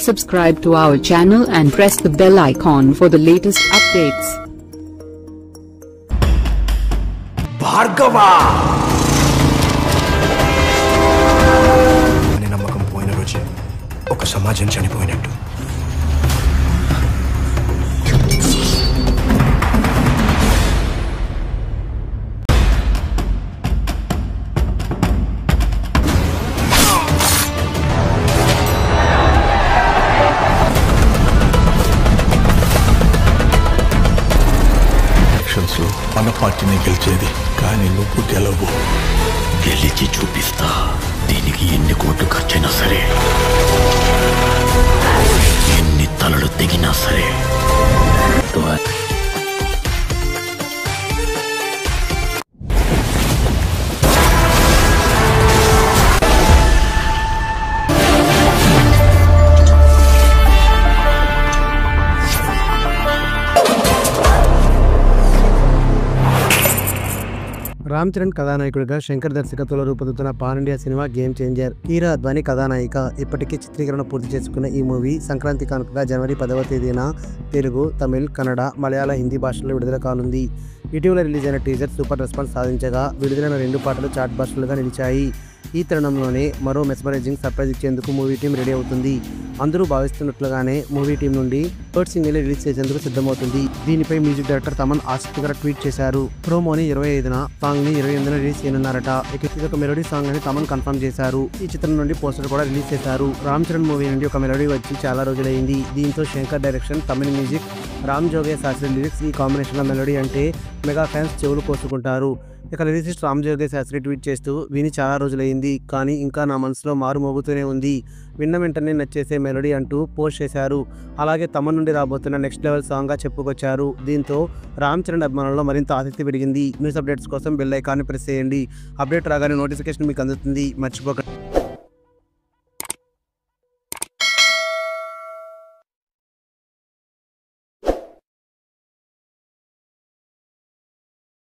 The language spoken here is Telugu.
Subscribe to our channel and press the bell icon for the latest updates. Bhargava! అనే నమ్మకం పోయిన రోజు ఒక సమాజం చనిపోయినట్టు. మన పార్టీని గెలిచేది, కానీ నువ్వు గెలవు. గెలిచి చూపిస్తా. దీనికి ఎన్ని కోట్లు ఖర్చైనా సరే, ఎన్ని తలలు తెగినా సరే. రామ్ చరణ్ కథానాయకుడిగా శంకర్ దర్శకత్వంలో రూపొందుతున్న pan India cinema game changer. కీరా అద్వానీ కథానాయిక. ఇప్పటికే చిత్రీకరణ పూర్తి చేసుకున్న ఈ మూవీ సంక్రాంతి కానుకగా జనవరి 10వ తేదీన తెలుగు, తమిళ్, కన్నడ, మలయాళ, హిందీ భాషల్లో విడుదల కానుంది. ఇటీవల రిలీజ్ అయిన టీజర్ సూపర్ రెస్పాన్స్ సాధించగా విడుదలైన 2 పాటలు చాట్ భాషలుగా నిలిచాయి. ఈ తరుణంలోనే మరో మెస్మరైజింగ్ సర్ప్రైజ్ ఇచ్చేందుకు మూవీ టీం రెడీ అవుతుంది. అందరూ భావిస్తున్నట్లుగానే మూవీ టీం నుండి థర్డ్ సింగిల్ రిలీజ్ చేసేందుకు సిద్ధమవుతుంది. దీనిపై మ్యూజిక్ డైరెక్టర్ తమన్ ఆసక్తికర ట్వీట్ చేశారు. ప్రోమోని 25న, సాంగ్ ని 28న రిలీజ్ చేయనున్నారట. ఇది ఒక మెలోడీ సాంగ్ అని తమన్ కన్ఫర్మ్ చేశారు. ఈ చిత్రం నుండి పోస్టర్ కూడా రిలీజ్ చేశారు. రామ్ చరణ్ మూవీ నుండి ఒక మెలోడీ వచ్చి చాలా రోజులైంది. దీంతో Shankar direction, Tamil music, Ram Joga Sastry lyrics, ఈ కాంబినేషన్ లో మెలోడీ అంటే మెగా ఫ్యాన్స్ చెవులు కోసుకుంటారు. ఇక లిరిసిస్ట్ రామ్ జోగే శాస్త్రి ట్వీట్ చేస్తూ, విని చాలా రోజులైంది, కానీ ఇంకా నా మనసులో మారు మోగుతూనే ఉంది. విన్న వెంటనే నచ్చేసే మెలోడీ అంటూ పోస్ట్ చేశారు. అలాగే తమ నుండి రాబోతున్న నెక్స్ట్ లెవెల్ సాంగ్ గా చెప్పుకొచ్చారు. దీంతో రామ్ చరణ్ అభిమానుల్లో మరింత ఆసక్తి పెరిగింది. న్యూస్ అప్డేట్స్ కోసం బెల్ ఐకాన్ని ప్రెస్ చేయండి. అప్డేట్ రాగానే నోటిఫికేషన్ మీకు అందుతుంది. మర్చిపోకండి.